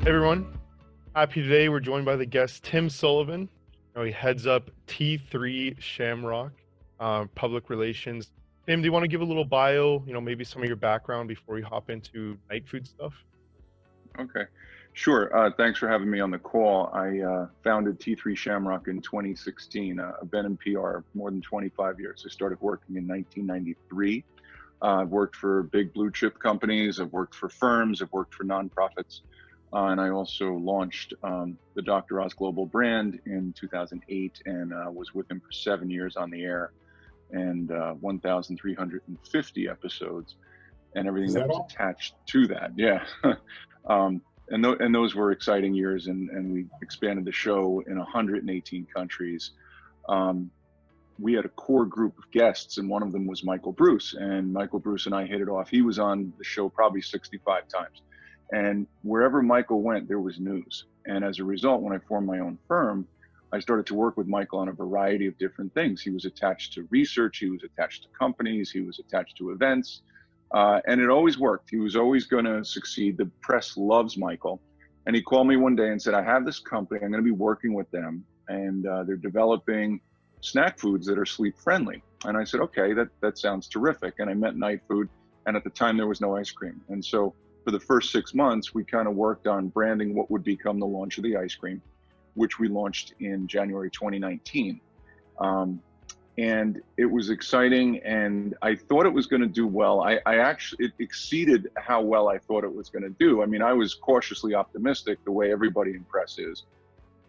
Hey everyone, happy today. We're joined by the guest Tim Sullivan. He heads up T3 Shamrock, public relations. Tim, do you want to give a little bio? Maybe some of your background before we hop into Nightfood stuff. Okay, sure. Thanks for having me on the call. I founded T3 Shamrock in 2016. I've been in PR more than 25 years. I started working in 1993. I've worked for big blue chip companies. I've worked for firms. I've worked for nonprofits. And I also launched the Dr. Oz Global brand in 2008 and was with him for 7 years on the air and 1,350 episodes and everything Is that that was all? attached to that. Yeah. And those were exciting years, and we expanded the show in 118 countries. We had a core group of guests, and one of them was Michael Bruce. And Michael Bruce and I hit it off. He was on the show probably 65 times. And wherever Michael went, there was news. And as a result, when I formed my own firm, I started to work with Michael on a variety of different things. He was attached to research, he was attached to companies, he was attached to events. And it always worked. He was always going to succeed. The press loves Michael. And he called me one day and said, I have this company. I'm going to be working with them. And they're developing snack foods that are sleep friendly. And I said, okay, that sounds terrific. And I met Nightfood. And at the time, there was no ice cream. And so for the first 6 months, we kind of worked on branding what would become the launch of the ice cream, which we launched in January 2019. And it was exciting, and I thought it was going to do well. I actually, it exceeded how well I thought it was going to do. I mean, I was cautiously optimistic the way everybody in press is,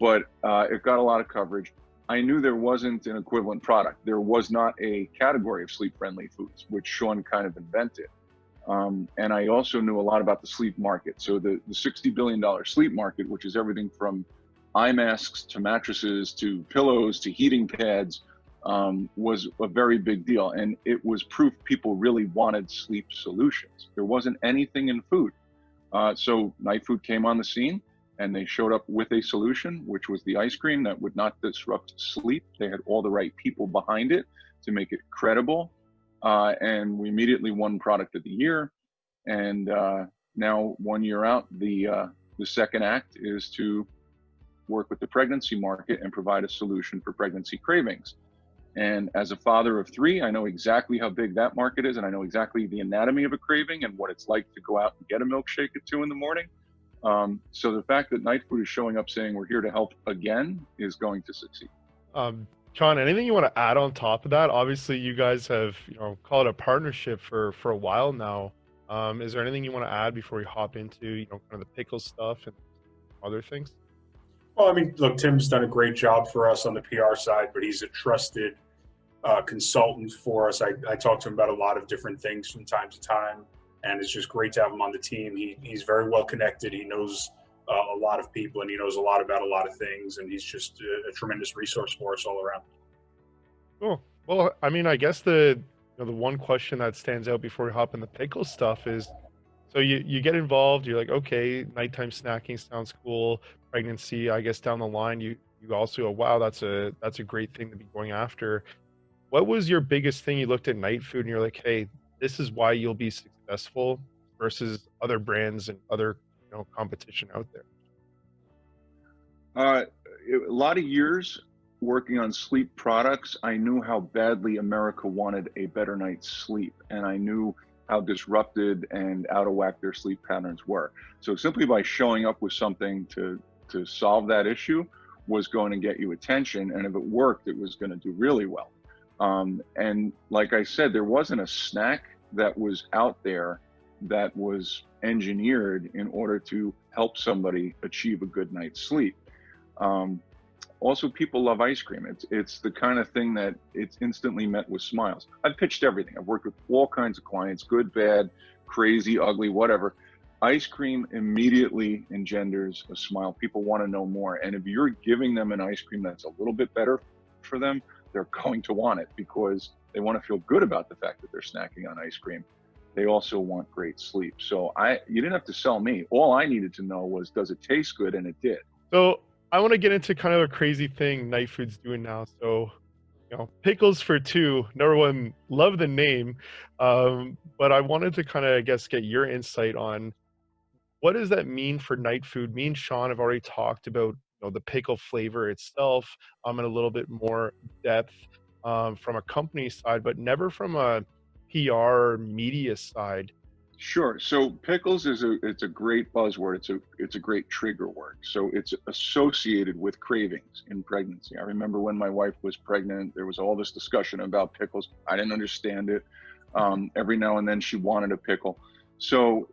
but it got a lot of coverage. I knew there wasn't an equivalent product. There was not a category of sleep-friendly foods, which Sean kind of invented. And I also knew a lot about the sleep market. So the $60 billion sleep market, which is everything from eye masks to mattresses to pillows to heating pads, was a very big deal. And it was proof people really wanted sleep solutions. There wasn't anything in food. So Nightfood came on the scene and they showed up with a solution, which was the ice cream that would not disrupt sleep. They had all the right people behind it to make it credible. And we immediately won Product of the Year. And now 1 year out, the second act is to work with the pregnancy market and provide a solution for pregnancy cravings. And as a father of three, I know exactly how big that market is, and I know exactly the anatomy of a craving and what it's like to go out and get a milkshake at 2 a.m. So the fact that Nightfood is showing up saying we're here to help again is going to succeed. Sean, anything you want to add on top of that? Obviously, you guys have, call it a partnership for a while now. Is there anything you want to add before we hop into, kind of the pickle stuff and other things? Well, I mean, look, Tim's done a great job for us on the PR side, but he's a trusted consultant for us. I talk to him about a lot of different things from time to time, and it's just great to have him on the team. He's very well connected. He knows a lot of people, and he knows a lot about a lot of things, and he's just a tremendous resource for us all around. Cool. Well, I mean, I guess the one question that stands out before we hop in the pickle stuff is, so you get involved, you're like, okay, nighttime snacking sounds cool. Pregnancy, I guess down the line, you also go, wow, that's a great thing to be going after. What was your biggest thing you looked at Nightfood and you're like, hey, this is why you'll be successful versus other brands and other competition out there? A lot of years working on sleep products, I knew how badly America wanted a better night's sleep, and I knew how disrupted and out of whack their sleep patterns were. So simply by showing up with something to solve that issue was going to get you attention, and if it worked, it was going to do really well. And like I said, there wasn't a snack that was out there that was engineered in order to help somebody achieve a good night's sleep. Also, people love ice cream. It's the kind of thing that it's instantly met with smiles. I've pitched everything. I've worked with all kinds of clients, good, bad, crazy, ugly, whatever. Ice cream immediately engenders a smile. People want to know more. And if you're giving them an ice cream that's a little bit better for them, they're going to want it because they want to feel good about the fact that they're snacking on ice cream. They also want great sleep. So you didn't have to sell me. All I needed to know was, does it taste good? And it did. So I want to get into kind of a crazy thing Nightfood's doing now. So, pickles for two. Number one, love the name. But I wanted to kind of, I guess, get your insight on what does that mean for Nightfood? Me and Sean have already talked about, the pickle flavor itself, in a little bit more depth, from a company side, but never from a PR media side. Sure. So pickles it's a great buzzword. It's a great trigger word. So it's associated with cravings in pregnancy. I remember when my wife was pregnant, there was all this discussion about pickles. I didn't understand it. Every now and then she wanted a pickle. So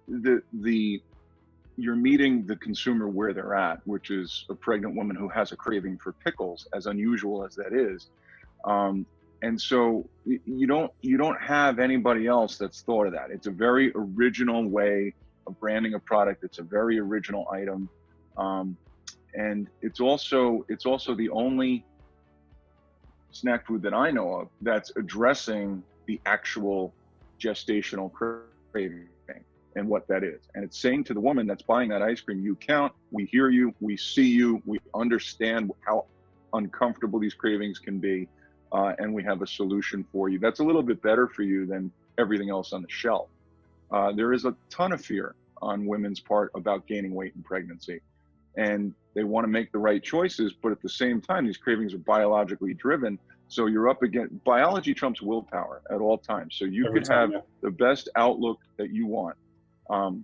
you're meeting the consumer where they're at, which is a pregnant woman who has a craving for pickles, as unusual as that is. And so you don't have anybody else that's thought of that. It's a very original way of branding a product. It's a very original item, and it's also the only snack food that I know of that's addressing the actual gestational craving and what that is. And it's saying to the woman that's buying that ice cream, you count, we hear you, we see you, we understand how uncomfortable these cravings can be. And we have a solution for you that's a little bit better for you than everything else on the shelf. There is a ton of fear on women's part about gaining weight in pregnancy, and they want to make the right choices, but at the same time, these cravings are biologically driven. So you're up against biology trumps willpower at all times. So you could have the best outlook that you want,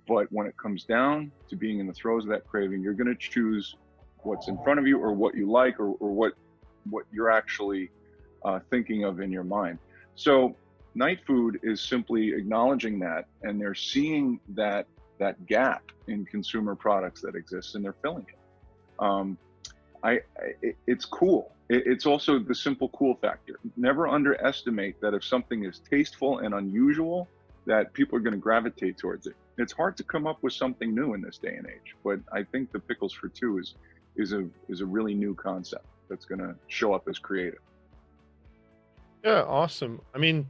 but when it comes down to being in the throes of that craving, you're going to choose what's in front of you, or what you like, or what you're actually thinking of in your mind. So Nightfood is simply acknowledging that, and they're seeing that gap in consumer products that exists, and they're filling it. It's cool. It's also the simple cool factor. Never underestimate that if something is tasteful and unusual, that people are going to gravitate towards it. It's hard to come up with something new in this day and age, but I think the Pickles for Two is a really new concept that's going to show up as creative. Yeah, awesome. I mean,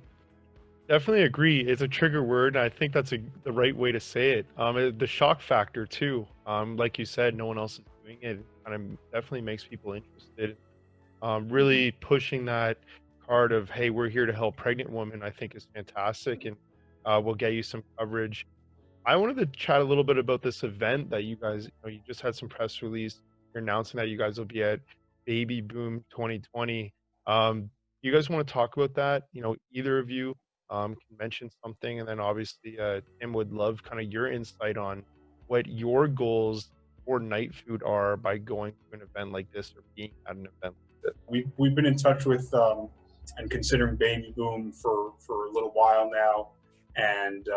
definitely agree. It's a trigger word, and I think that's the right way to say it. The shock factor too. Like you said, no one else is doing it. Kind of definitely makes people interested. Really pushing that card of, hey, we're here to help pregnant women, I think is fantastic, and we'll get you some coverage. I wanted to chat a little bit about this event that you guys, you just had some press release. You're announcing that you guys will be at Baby Boom 2020. You guys want to talk about that? Either of you can mention something, and then obviously Tim would love kind of your insight on what your goals for Nightfood are by going to an event like this or being at an event like this. We've been in touch with and considering Baby Boom for a little while now, and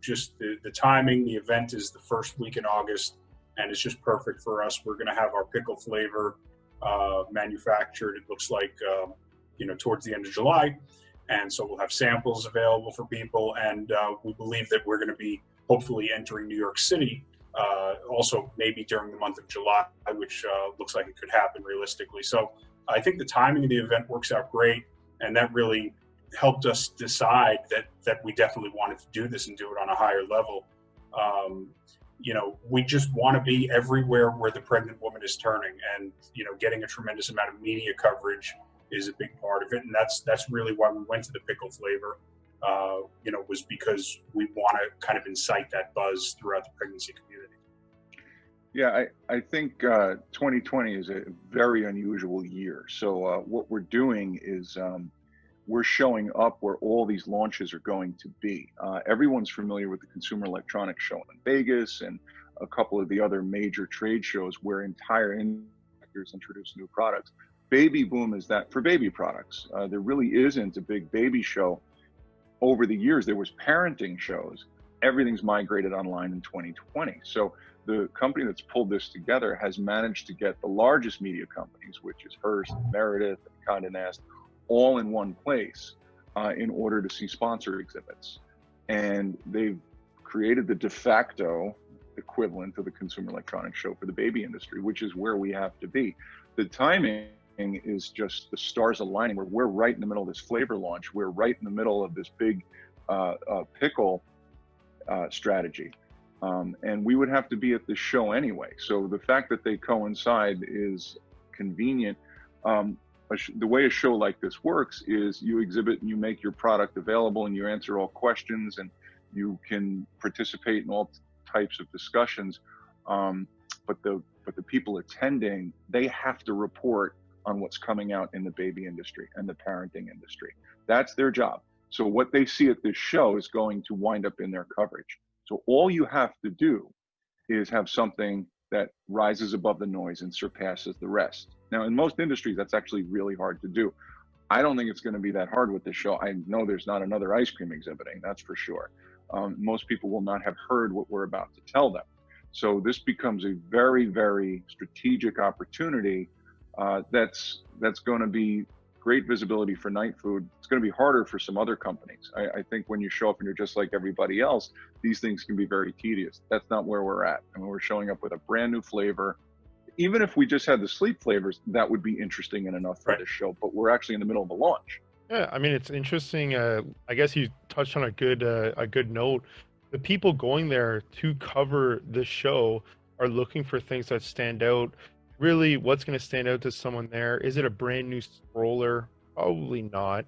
just the timing. The event is the first week in August, and it's just perfect for us. We're going to have our pickle flavor manufactured. It looks like towards the end of July, and so we'll have samples available for people, and we believe that we're going to be hopefully entering New York City also maybe during the month of July, which looks like it could happen realistically. So I think the timing of the event works out great, and that really helped us decide that we definitely wanted to do this and do it on a higher level. We just want to be everywhere where the pregnant woman is turning, and getting a tremendous amount of media coverage is a big part of it, and that's really why we went to the pickle flavor. Was because we want to kind of incite that buzz throughout the pregnancy community. Yeah, I think 2020 is a very unusual year. So what we're doing is we're showing up where all these launches are going to be. Everyone's familiar with the Consumer Electronics Show in Vegas and a couple of the other major trade shows where entire industries introduce new products. Baby Boom is that for baby products. There really isn't a big baby show. Over the years, there was parenting shows. Everything's migrated online in 2020. So the company that's pulled this together has managed to get the largest media companies, which is Hearst, Meredith, and Condé Nast, all in one place in order to see sponsor exhibits. And they've created the de facto equivalent of the Consumer Electronics Show for the baby industry, which is where we have to be. The timing is just the stars aligning. We're right in the middle of this flavor launch. We're right in the middle of this big pickle strategy. And we would have to be at this show anyway. So the fact that they coincide is convenient. The way a show like this works is you exhibit and you make your product available and you answer all questions and you can participate in all types of discussions. But the people attending, they have to report on what's coming out in the baby industry and the parenting industry. That's their job. So what they see at this show is going to wind up in their coverage. So all you have to do is have something that rises above the noise and surpasses the rest. Now, in most industries, that's actually really hard to do. I don't think it's going to be that hard with this show. I know there's not another ice cream exhibiting, that's for sure. Most people will not have heard what we're about to tell them. So this becomes a very, very strategic opportunity that's going to be great visibility for Nightfood. It's going to be harder for some other companies. I think when you show up and you're just like everybody else, these things can be very tedious. That's not where we're at. I mean, we're showing up with a brand new flavor. Even if we just had the sleep flavors, that would be interesting and enough for this show, but we're actually in the middle of a launch. Yeah, I mean, it's interesting. I guess you touched on a good note. The people going there to cover the show are looking for things that stand out. Really, what's going to stand out to someone there? Is it a brand new stroller? Probably not.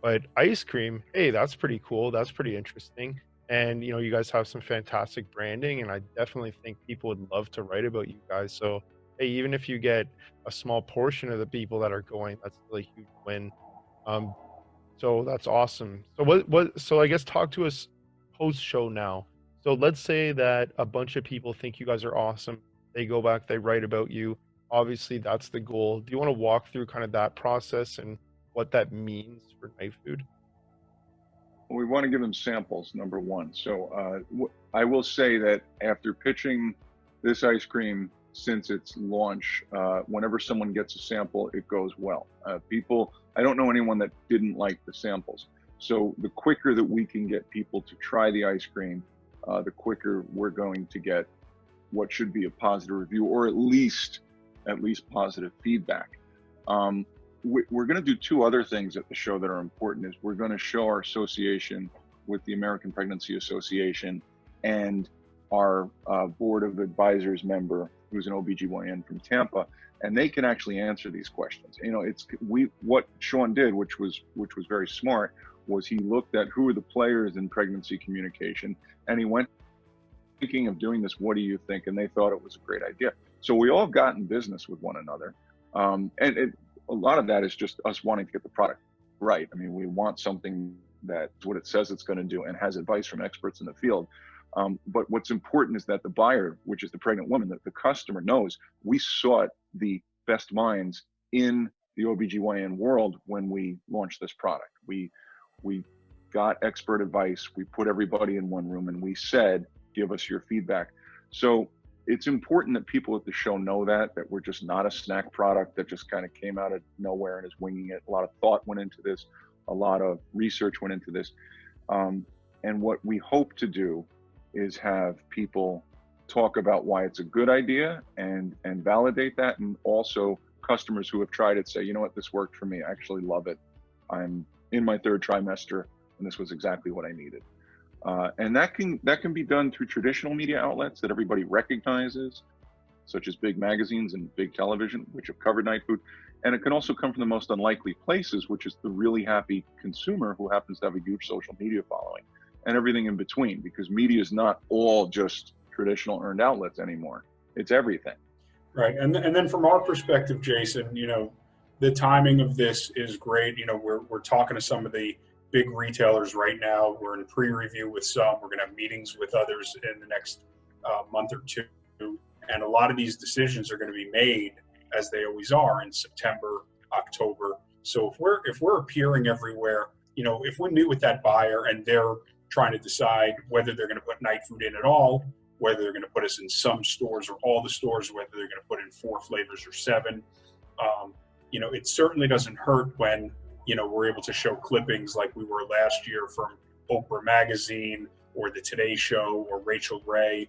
But ice cream, hey, that's pretty cool. That's pretty interesting. And you guys have some fantastic branding, and I definitely think people would love to write about you guys. So, hey, even if you get a small portion of the people that are going, that's a really huge win. So that's awesome. So so I guess talk to us post show now. So let's say that a bunch of people think you guys are awesome. They go back, they write about you. Obviously, that's the goal. Do you want to walk through kind of that process and what that means for Nightfood? Well, we want to give them samples, number one. So I will say that after pitching this ice cream since its launch, whenever someone gets a sample, it goes well. I don't know anyone that didn't like the samples. So the quicker that we can get people to try the ice cream, the quicker we're going to get what should be a positive review, or at least positive feedback. We're going to do two other things at the show that are important. Is we're going to show our association with the American Pregnancy Association and our board of advisors member, who's an OBGYN from Tampa, and they can actually answer these questions. What Sean did, which was very smart, was he looked at who are the players in pregnancy communication, and he went thinking of doing this. What do you think? And they thought it was a great idea. So we all got in business with one another, a lot of that is just us wanting to get the product right. I mean, we want something that's what it says it's going to do and has advice from experts in the field. But what's important is that the buyer, which is the pregnant woman, that the customer knows we sought the best minds in the OBGYN world when we launched this product. We got expert advice. We put everybody in one room and we said, give us your feedback. So it's important that people at the show know that we're just not a snack product that just kind of came out of nowhere and is winging it. A lot of thought went into this. A lot of research went into this. And what we hope to do is have people talk about why it's a good idea and validate that. And also customers who have tried it say, you know what, this worked for me. I actually love it. I'm in my third trimester and this was exactly what I needed. And that can be done through traditional media outlets that everybody recognizes, such as big magazines and big television, which have covered Nightfood. And it can also come from the most unlikely places, which is the really happy consumer who happens to have a huge social media following, and everything in between, because media is not all just traditional earned outlets anymore. It's everything. Right. And then from our perspective, Jason, the timing of this is great. We're talking to some of the big retailers right now. We're in pre-review with some. We're going to have meetings with others in the next month or two. And a lot of these decisions are going to be made, as they always are, in September, October. So if we're appearing everywhere, if we meet with that buyer and they're trying to decide whether they're going to put Nightfood in at all, whether they're going to put us in some stores or all the stores, whether they're going to put in 4 flavors or 7, it certainly doesn't hurt when we're able to show clippings like we were last year from Oprah Magazine or the Today Show or Rachel Ray.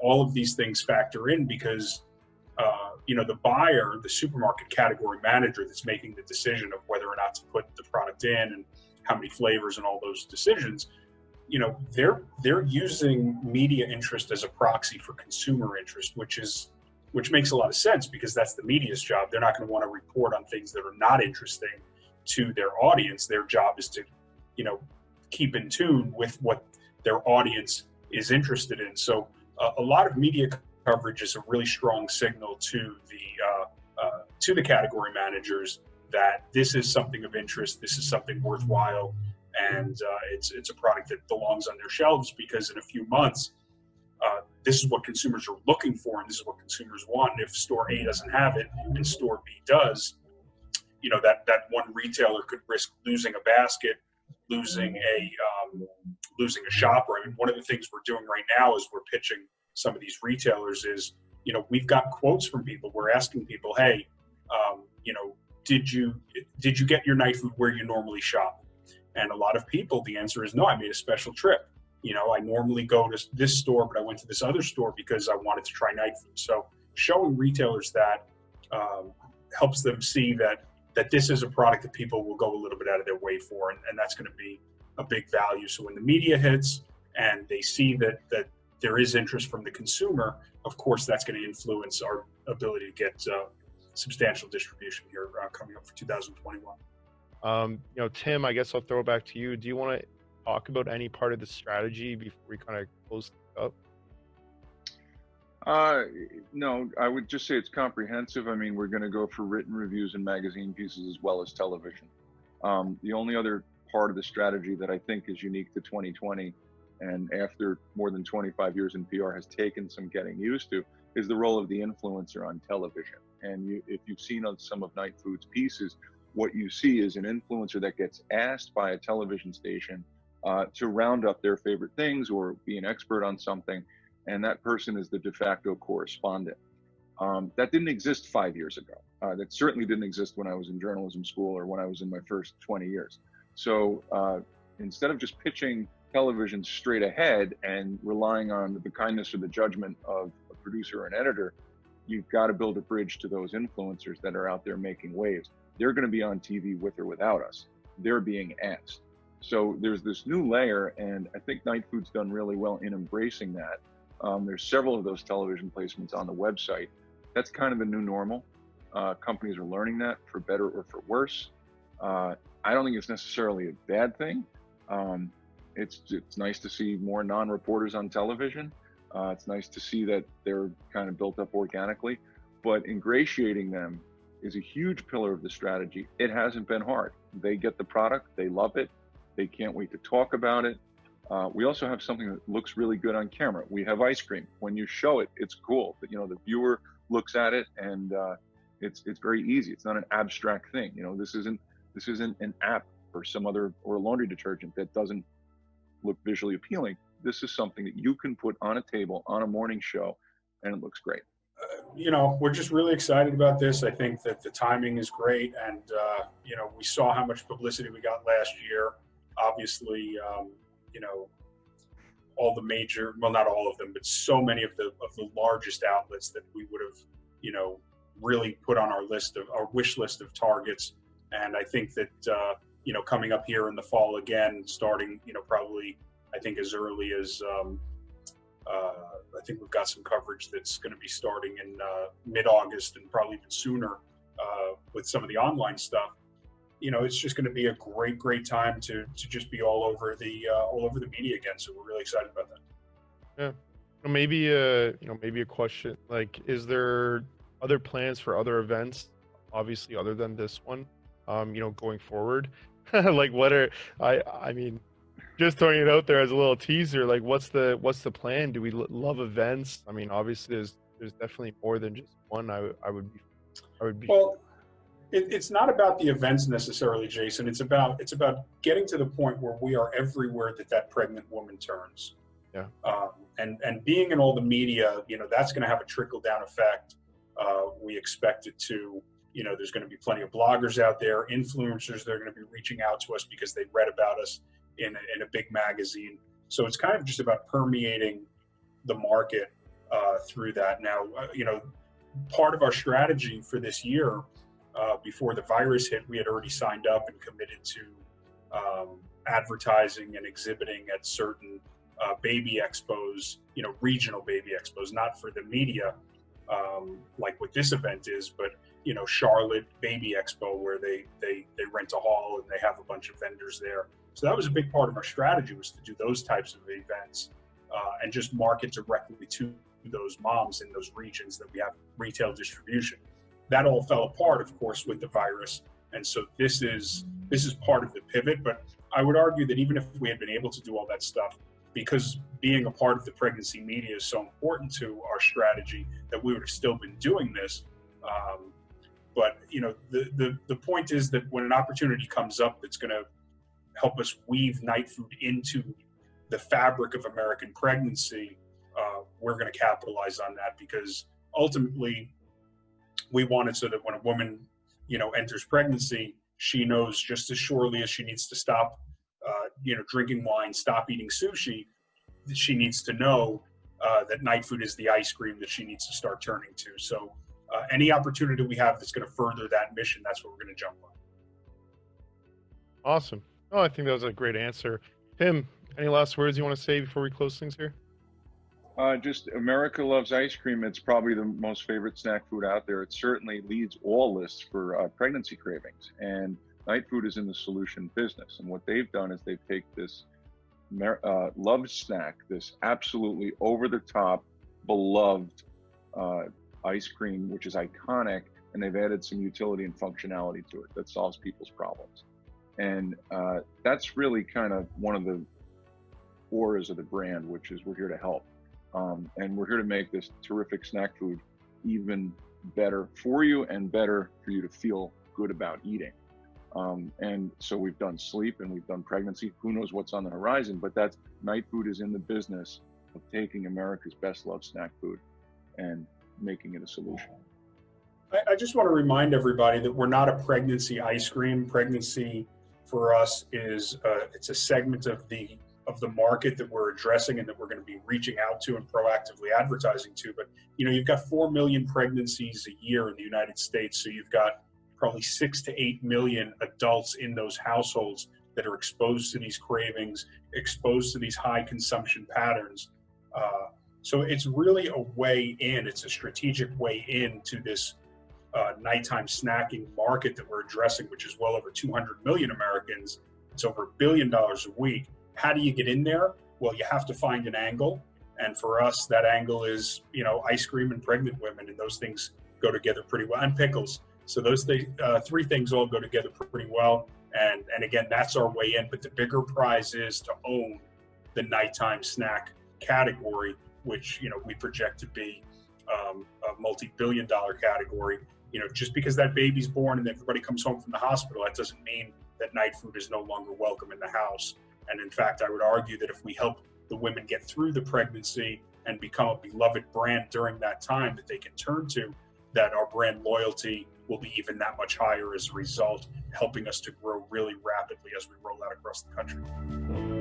All of these things factor in because, the buyer, the supermarket category manager that's making the decision of whether or not to put the product in and how many flavors and all those decisions, they're using media interest as a proxy for consumer interest, which makes a lot of sense because that's the media's job. They're not going to want to report on things that are not interesting to their audience. Their job is to, keep in tune with what their audience is interested in. So a lot of media coverage is a really strong signal to the category managers that this is something of interest, this is something worthwhile, and it's a product that belongs on their shelves, because in a few months, this is what consumers are looking for, and this is what consumers want. And if store A doesn't have it and store B does, that one retailer could risk losing a basket, losing a shopper. I mean, one of the things we're doing right now is we're pitching some of these retailers is, we've got quotes from people. We're asking people, hey, did you get your Nightfood where you normally shop? And a lot of people, the answer is no, I made a special trip. I normally go to this store, but I went to this other store because I wanted to try Nightfood. So showing retailers that helps them see that this is a product that people will go a little bit out of their way for, and that's going to be a big value. So when the media hits and they see that there is interest from the consumer, of course, that's going to influence our ability to get substantial distribution here coming up for 2021. Tim, I guess I'll throw it back to you. Do you want to talk about any part of the strategy before we kind of close up? No, I would just say it's comprehensive. I mean, we're going to go for written reviews and magazine pieces as well as television. The only other part of the strategy that I think is unique to 2020, and after more than 25 years in PR has taken some getting used to, is the role of the influencer on television. And if you've seen on some of Nightfood's pieces, what you see is an influencer that gets asked by a television station to round up their favorite things or be an expert on something, and that person is the de facto correspondent. That didn't exist 5 years ago. That certainly didn't exist when I was in journalism school or when I was in my first 20 years. So instead of just pitching television straight ahead and relying on the kindness or the judgment of a producer or an editor, you've got to build a bridge to those influencers that are out there making waves. They're going to be on TV with or without us. They're being asked. So there's this new layer, and I think Nightfood's done really well in embracing that. There's several of those television placements on the website. That's kind of the new normal. Companies are learning that, for better or for worse. I don't think it's necessarily a bad thing. It's nice to see more non-reporters on television. It's nice to see that they're kind of built up organically, but ingratiating them is a huge pillar of the strategy. It hasn't been hard. They get the product, they love it, they can't wait to talk about it. We also have something that looks really good on camera. We have ice cream. When you show it, it's cool. But, the viewer looks at it, and it's very easy. It's not an abstract thing. This isn't an app or some other, or a laundry detergent that doesn't look visually appealing. This is something that you can put on a table on a morning show, and it looks great. We're just really excited about this. I think that the timing is great, and we saw how much publicity we got last year. Obviously, all the major, well, not all of them, but so many of the largest outlets that we would have, really put on our wish list of targets. And I think that coming up here in the fall again, starting, probably I think as early as I think we've got some coverage that's going to be starting in mid-August and probably even sooner with some of the online stuff. It's just going to be a great time to just be all over the media again. So we're really excited about that. Yeah. Maybe a question, like, is there other plans for other events, obviously other than this one, going forward? Like, what are, I mean, just throwing it out there as a little teaser, like, what's the plan? Do we love events? I mean, obviously there's definitely more than just one. I would be well. It's not about the events necessarily, Jason. It's about getting to the point where we are everywhere that pregnant woman turns. Yeah. And being in all the media, that's going to have a trickle down effect. We expect it to. There's going to be plenty of bloggers out there, influencers. They're going to be reaching out to us because they read about us in a big magazine. So it's kind of just about permeating the market through that. Now, part of our strategy for this year. Before the virus hit, we had already signed up and committed to advertising and exhibiting at certain baby expos, regional baby expos, not for the media, like what this event is, but Charlotte Baby Expo, where they rent a hall and they have a bunch of vendors there. So that was a big part of our strategy, was to do those types of events. and just market directly to those moms in those regions that we have retail distribution. That all fell apart, of course, with the virus. And so this is part of the pivot. But I would argue that even if we had been able to do all that stuff, because being a part of the pregnancy media is so important to our strategy, that we would have still been doing this. But the point is that when an opportunity comes up that's going to help us weave Nightfood into the fabric of American pregnancy, we're going to capitalize on that, because ultimately we want it so that when a woman, enters pregnancy, she knows just as surely as she needs to stop, drinking wine, stop eating sushi, that she needs to know that Nightfood is the ice cream that she needs to start turning to. So any opportunity we have that's going to further that mission, that's what we're going to jump on. Awesome. Oh, I think that was a great answer. Tim, any last words you want to say before we close things here? Just America loves ice cream. It's probably the most favorite snack food out there. It certainly leads all lists for pregnancy cravings. And Nightfood is in the solution business. And what they've done is they've taken this loved snack, this absolutely over-the-top, beloved ice cream, which is iconic, and they've added some utility and functionality to it that solves people's problems. And that's really kind of one of the auras of the brand, which is we're here to help. And we're here to make this terrific snack food even better for you and better for you to feel good about eating. And so we've done sleep and we've done pregnancy. Who knows what's on the horizon, but that's Nightfood is in the business of taking America's best loved snack food and making it a solution. I just want to remind everybody that we're not a pregnancy ice cream. Pregnancy for us is it's a segment of the market that we're addressing and that we're going to be reaching out to and proactively advertising to. But you've got 4 million pregnancies a year in the United States, so you've got probably 6 to 8 million adults in those households that are exposed to these cravings, exposed to these high consumption patterns. So it's really a way in. It's a strategic way into this nighttime snacking market that we're addressing, which is well over 200 million Americans. It's over $1 billion a week. How do you get in there? Well, you have to find an angle. And for us, that angle is, ice cream and pregnant women. And those things go together pretty well. And pickles. So those three things all go together pretty well. And again, that's our way in. But the bigger prize is to own the nighttime snack category, which, we project to be a multi-billion-dollar category. Just because that baby's born and everybody comes home from the hospital, that doesn't mean that Nightfood is no longer welcome in the house. And in fact, I would argue that if we help the women get through the pregnancy and become a beloved brand during that time that they can turn to, that our brand loyalty will be even that much higher as a result, helping us to grow really rapidly as we roll out across the country.